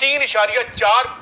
3.4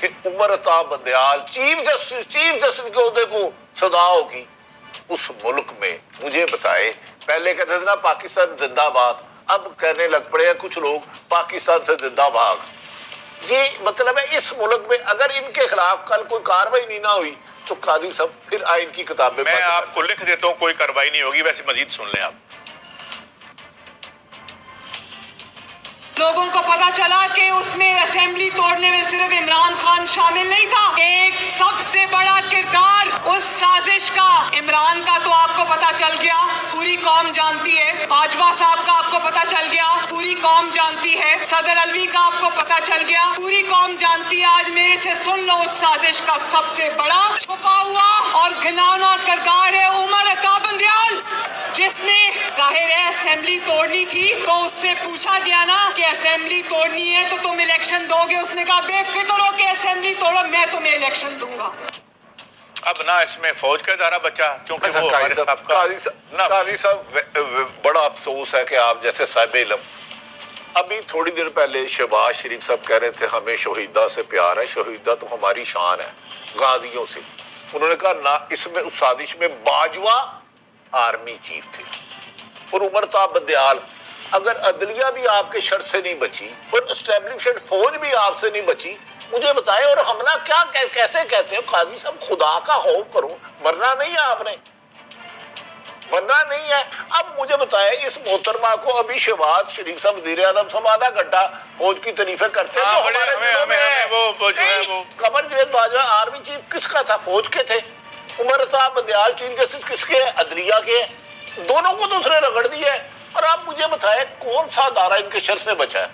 کہ Umar Ata Bandial chief justice کے عہدے کو صدا ہوگی اس ملک میں؟ مجھے بتائے، پہلے کہتے تھے نا پاکستان زندہ باد، اب کہنے لگ پڑے ہیں کچھ لوگ پاکستان سے زندہ بھاگ۔ یہ مطلب ہے اس ملک میں اگر ان کے خلاف کل کوئی کاروائی نہیں نہ ہوئی تو قاضی صاحب پھر آئین کی کتابیں میں آپ کو لکھ دیتا ہوں، کوئی کاروائی نہیں ہوگی، ویسے مزید سن لیں آپ۔ لوگوں کو پتا چلا کہ اس میں اسمبلی توڑنے میں صرف عمران خان شامل نہیں تھا، ایک سب سے بڑا کردار اس سازش کا عمران کا تو آپ کو پتا چل گیا، پوری قوم جانتی ہے، باجوہ صاحب کا آپ کو پتا چل گیا، پوری قوم جانتی ہے، صدر الوی کا آپ کو پتا چل گیا، پوری قوم جانتی ہے۔ آج میرے سے سن لو، اس سازش کا سب سے بڑا چھپا ہوا اور گھناؤنا کردار ہے عمر عطا بندیال، جس نے ظاہر ہے اسمبلی توڑنی تھی تو اس سے پوچھا گیا نا کہ اسمبلی توڑنی ہے تو تم الیکشن دو گے؟ اس نے کہا بے فکر ہو کہ اسمبلی توڑو، میں تمہیں الیکشن دوں گا۔ اب نہ اس میں فوج کا ادارہ بچا، کیونکہ وہ ہمارے صاحب کا قاضی صاحب بڑا افسوس ہے کہ آپ جیسے صاحب علم، ابھی تھوڑی دیر پہلے شہباز شریف صاحب کہہ رہے تھے ہمیں شہیدہ سے پیار ہے، شہیدہ تو ہماری شان ہے غازیوں سے۔ انہوں نے کہا نہ، اس میں اس سازش میں باجوہ آرمی چیف تھے اور عمر عطا بندیال۔ اگر عدلیہ بھی آپ کے شر سے نہیں بچی اور اسٹیبلشمنٹ فوج بھی آپ سے نہیں بچی، مجھے بتائے اور حملہ کیا کیسے کہتے ہیں؟ قاضی صاحب خدا کا خوف کرو، مرنا نہیں ہے آپ نے، مرنا نہیں ہے۔ اب مجھے بتائے اس محترمہ کو ابھی شہباز شریف صاحب وزیر اعظم صاحب آدھا گھنٹہ فوج کی تعریفیں کرتے ہیں تو ہمارے دلوں میں ہے۔ قمر جاوید باجوہ آرمی چیف کس کا تھا؟ فوج کے تھے۔ عمر عطا بندیال چیف جسٹس کس کے ہیں؟ عدلیہ کے ہیں۔ دونوں کو دوسرے رگڑ دیا ہے۔ اور آپ مجھے بتائیں کون سا ادارہ ان کے شر سے بچا ہے؟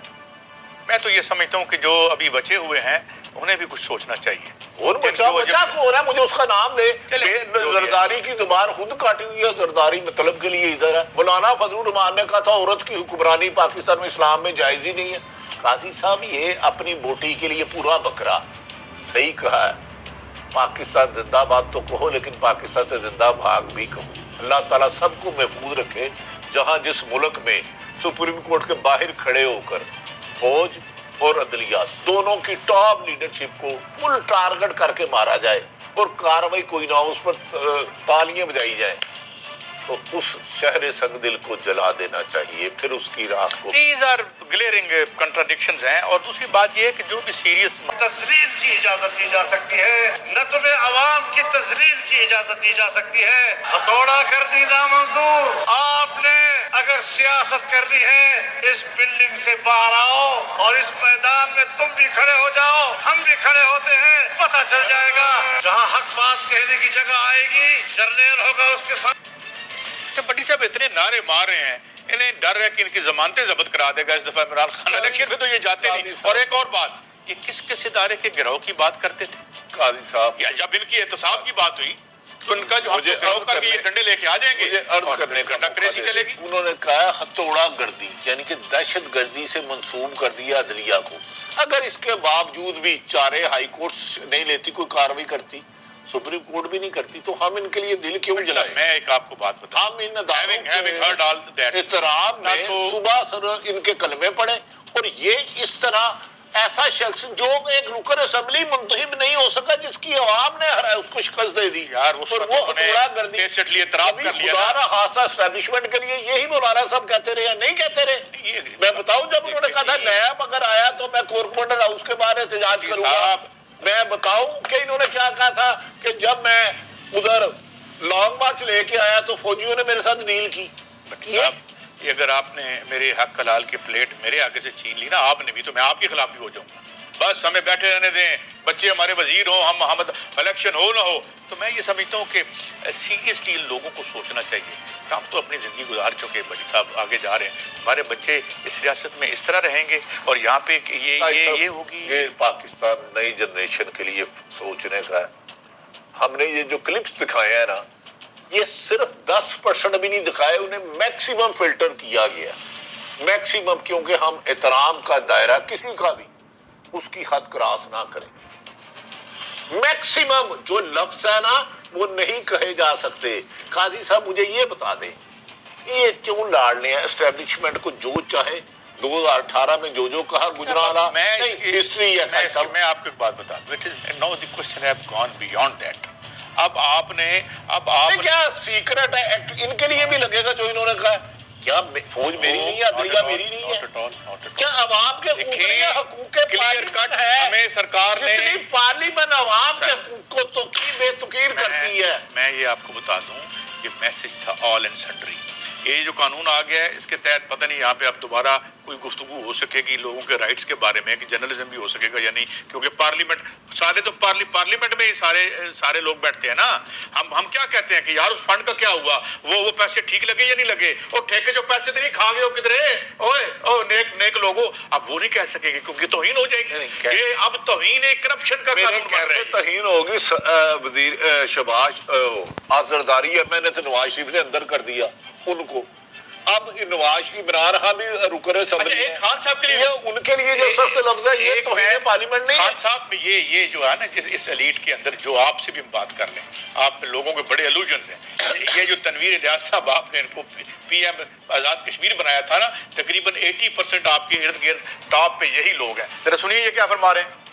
میں تو یہ سمجھتا ہوں کہ جو ابھی بچے ہوئے ہیں انہیں بھی کچھ سوچنا چاہیے۔ اور بچا کون ہے؟ مجھے اس کا نام دے۔ زرداری کی زبان خود کاٹی ہوئی ہے، زرداری مطلب کے لیے ادھر ہے۔ مولانا فضل الرحمان نے کہا تھا عورت کی حکمرانی پاکستان میں اسلام میں جائز ہی نہیں ہے۔ قاضی صاحب یہ اپنی بوٹی کے لیے پورا بکرا، صحیح کہا ہے، پاکستان زندہ باد تو کہو لیکن پاکستان سے زندہ بھاگ بھی کہو۔ اللہ تعالیٰ سب کو محفوظ رکھے۔ جہاں جس ملک میں سپریم کورٹ کے باہر کھڑے ہو کر فوج اور عدلیہ دونوں کی ٹاپ لیڈرشپ کو فل ٹارگٹ کر کے مارا جائے اور کاروائی کوئی نہ ہو، اس پر تالیاں بجائی جائیں، تو اس شہر سنگ دل کو جلا دینا چاہیے، پھر اس کی راہ کو۔ These are glaring contradictions ہیں۔ اور دوسری بات یہ ہے کہ جو بھی سیریس تزلیل کی اجازت دی جا سکتی ہے، نتب عوام کی تزلیل کی اجازت دی جا سکتی ہے۔ ہتھوڑا کر دی نامنظور، آپ نے اگر سیاست کرنی ہے اس بلڈنگ سے باہر آؤ اور اس میدان میں تم بھی کھڑے ہو جاؤ، ہم بھی کھڑے ہوتے ہیں، پتہ چل جائے گا جہاں حق بات کہنے کی جگہ آئے گی جرنیل ہوگا اس کے ساتھ۔ بٹی صاحب اتنے نعرے مار رہے ہیں، انہیں ڈر ہے کہ ان کی ضمانتیں ضبط کرا دے گا اس دفعہ عمران خان، الیکشن میں تو یہ جاتے نہیں۔ اور ایک اور بات، یہ کس کس ادارے کے گروہ کی بات کرتے تھے؟ قاضی صاحب یا جب ان کی احتساب کی بات ہوئی تو ان کا جو ہم گروہ کر کے یہ ڈنڈے لے کے آ جائیں گے، مجھے عرض کرنے کا ڈیموکریسی چلے گی۔ انہوں نے کہا ہتھوڑا گردی یعنی کہ دہشت گردی سے منسوب کر دیا عدلیہ کو۔ اگر اس کے باوجود بھی چارے ہائی کورٹ نہیں لیتی، کوئی کاروائی کرتی، سپریم کورٹ بھی نہیں کرتی، تو ہم ان کے لیے دل کیوں جلائیں؟ میں ایک آپ کو بات بتاؤں، ہم ان اداروں کے احترام میں صبح سر ان کے کلمے پڑھیں، اور یہ اس طرح ایسا شخص جو ایک رکن اسمبلی منتخب نہیں ہو سکا جس کی عوام نے اس کو شکست دے دی، یار وہ ہتھوڑا گردی اعتراف کر لیا۔ خدا نہ خاصا اسٹیبلشمنٹ کے لیے یہی مولانا صاحب کہتے رہے یا نہیں کہتے رہے؟ میں بتاؤں جب انہوں نے کہا تھا نیب اگر آیا تو میں کورکمنڈل ہاؤس کے باہر احتجاج کروں گا، میں بتاؤں کہ انہوں نے کیا کہا تھا کہ جب میں ادھر لانگ مارچ لے کے آیا تو فوجیوں نے میرے ساتھ ڈیل کی۔ یہ اگر آپ نے میرے حق حلال کی پلیٹ میرے آگے سے چھین لی نا، آپ نے بھی، تو میں آپ کے خلاف بھی ہو جاؤں گا۔ بس ہمیں بیٹھے رہنے دیں، بچے ہمارے وزیر ہوں، ہم محمد الیکشن ہو نہ ہو۔ تو میں یہ سمجھتا ہوں کہ سیریسلی ان لوگوں کو سوچنا چاہیے کہ ہم تو اپنی زندگی گزار چکے، بڑی صاحب آگے جا رہے ہیں، ہمارے بچے اس ریاست میں اس طرح رہیں گے اور یہاں پہ یہ ہوگی۔ یہ پاکستان نئی جنریشن کے لیے سوچنے کا ہے۔ ہم نے یہ جو کلپس دکھائے ہیں نا، یہ صرف 10% بھی نہیں دکھائے، انہیں میکسیمم فلٹر کیا گیا، میکسیمم، کیونکہ ہم احترام کا دائرہ کسی کا بھی اس کی حد کراس نہ کریں۔ میکسیمم جو لفظ ہے نا وہ نہیں کہے جا سکتے۔ قاضی صاحب مجھے یہ بتا دیں، یہ کیوں لاڑ لیں اسٹیبلشمنٹ کو جو چاہے 2018 میں جو کہا گجرانوالا ہسٹری ہے میں آپ کو ایک بات بتا دوں. No the question have gone beyond that. اب آپ کیا سیکرٹ ہے ایکٹ ان کے لیے بھی لگے گا جو انہوں نے کہا. کیا فوج میری نہیں ہے, عدلیہ میری نہیں ہے؟ کیا عوام کے حقوق ہمیں سرکار نے پارلیمنٹ عوام کے حقوق کو تو بے تقیر کرتی ہے. میں یہ آپ کو بتا دوں, یہ میسج تھا آل اینڈ سنڈری. یہ جو قانون آ گیا ہے اس کے تحت پتہ نہیں یہاں پہ اب دوبارہ کوئی گفتگو ہو سکے گی لوگوں کے رائٹس کے بارے میں کہ جرنلزم بھی ہو سکے گا یا نہیں, کیونکہ پارلیمنٹ سارے تو پارلیمنٹ میں ہی سارے لوگ بیٹھتے ہیں نا. ہم کیا کہتے ہیں کہ یار اس فنڈ کا کیا ہوا, وہ پیسے ٹھیک لگے یا نہیں لگے, اور ٹھیکے جو پیسے تو نہیں کھا گئے ہو کدھرے اوے نیک لوگوں. اب وہ نہیں کہہ سکے گی کیونکہ توہین ہو جائے گی. یہ اب توہین کرپشن کا قانون بن رہا ہے. توہین ہوگی وزیر شہباز آزرداری ہے, میں نے تو نواز شریف نے اندر کر دیا ان کو. اب نواز عمران خان بھی رکن اسمبلی ہیں, خان صاحب کے لیے ان کے لیے جو سخت لفظ ہے یہ توہین پارلیمنٹ نہیں ہے. خان صاحب یہ جو ہے نا اس ایلیٹ کے اندر جو آپ سے بھی ہم بات کر لیں, آپ لوگوں کے بڑے الوژنز ہیں. یہ جو تنویر الیاس صاحب آپ نے ان کو پی ایم آزاد کشمیر بنایا تھا نا, تقریباً 80% آپ کے ارد گرد ٹاپ پہ یہی لوگ ہیں. ذرا سنیے یہ کیا فرما رہے ہیں.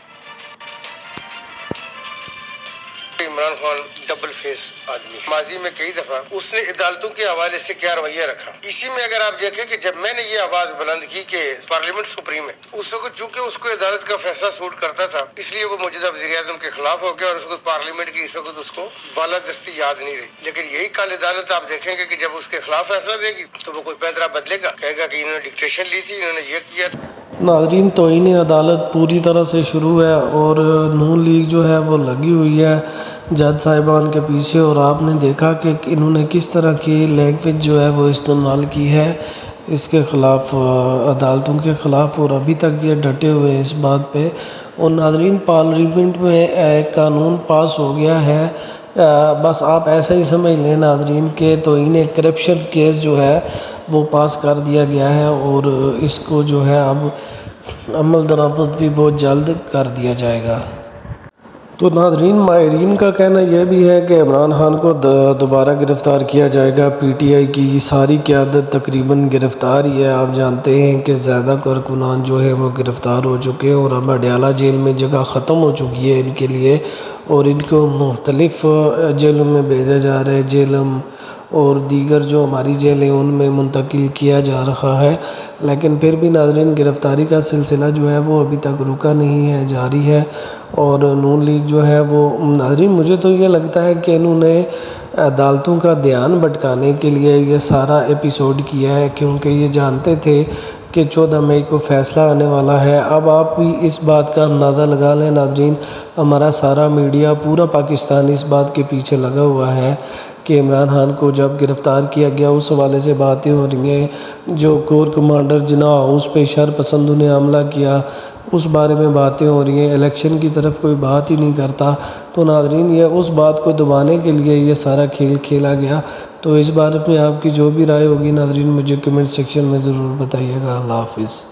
عمران خان ڈبل فیس آدمی, ماضی میں کئی دفعہ اس نے عدالتوں کے حوالے سے کیا رویہ رکھا. اسی میں اگر آپ دیکھیں کہ جب میں نے یہ آواز بلند کی کہ پارلیمنٹ سپریم ہے, اس وقت چونکہ اس کو عدالت کا فیصلہ سوٹ کرتا تھا اس لیے وہ موجودہ وزیر اعظم کے خلاف ہو گیا, اور اس وقت پارلیمنٹ کی اس وقت اس کو بالادستی یاد نہیں رہی. لیکن یہی کل عدالت آپ دیکھیں گے کہ جب اس کے خلاف فیصلہ دے گی تو وہ کوئی پیدرا بدلے گا, کہے گا کہ انہوں نے ڈکٹیشن لی تھی, انہوں نے یہ کیا تھا. ناظرین, توہین عدالت پوری طرح سے شروع ہے اور نون لیگ جو ہے وہ لگی ہوئی ہے جج صاحبان کے پیچھے, اور آپ نے دیکھا کہ انہوں نے کس طرح کی لینگویج جو ہے وہ استعمال کی ہے اس کے خلاف, عدالتوں کے خلاف, اور ابھی تک یہ ڈٹے ہوئے ہیں اس بات پہ. اور ناظرین, پارلیمنٹ میں ایک قانون پاس ہو گیا ہے, بس آپ ایسا ہی سمجھ لیں ناظرین کہ توہین کرپشن کیس جو ہے وہ پاس کر دیا گیا ہے, اور اس کو جو ہے اب عمل درآمد بھی بہت جلد کر دیا جائے گا. تو ناظرین, ماہرین کا کہنا یہ بھی ہے کہ عمران خان کو دوبارہ گرفتار کیا جائے گا. پی ٹی آئی کی ساری قیادت تقریباً گرفتار ہی ہے. آپ جانتے ہیں کہ زیادہ کارکنان جو ہے وہ گرفتار ہو چکے ہیں, اور اب اڈیالہ جیل میں جگہ ختم ہو چکی ہے ان کے لیے, اور ان کو مختلف جیلوں میں بھیجا جا رہا ہے. جیلم اور دیگر جو ہماری جیلیں ان میں منتقل کیا جا رہا ہے. لیکن پھر بھی ناظرین, گرفتاری کا سلسلہ جو ہے وہ ابھی تک رکا نہیں ہے, جاری ہے. اور نون لیگ جو ہے وہ ناظرین, مجھے تو یہ لگتا ہے کہ انہوں نے عدالتوں کا دھیان بھٹکانے کے لیے یہ سارا ایپیسوڈ کیا ہے, کیونکہ یہ جانتے تھے کہ 14 مئی کو فیصلہ آنے والا ہے. اب آپ بھی اس بات کا اندازہ لگا لیں ناظرین, ہمارا سارا میڈیا, پورا پاکستان اس بات کے پیچھے لگا ہوا ہے کہ عمران خان کو جب گرفتار کیا گیا اس حوالے سے باتیں ہو رہی ہیں. جو کور کمانڈر جناح ہاؤس پہ شر پسندوں نے حملہ کیا اس بارے میں باتیں ہو رہی ہیں, الیکشن کی طرف کوئی بات ہی نہیں کرتا. تو ناظرین, یہ اس بات کو دبانے کے لیے یہ سارا کھیل کھیلا گیا. تو اس بارے میں آپ کی جو بھی رائے ہوگی ناظرین, مجھے کمنٹ سیکشن میں ضرور بتائیے گا. اللہ حافظ.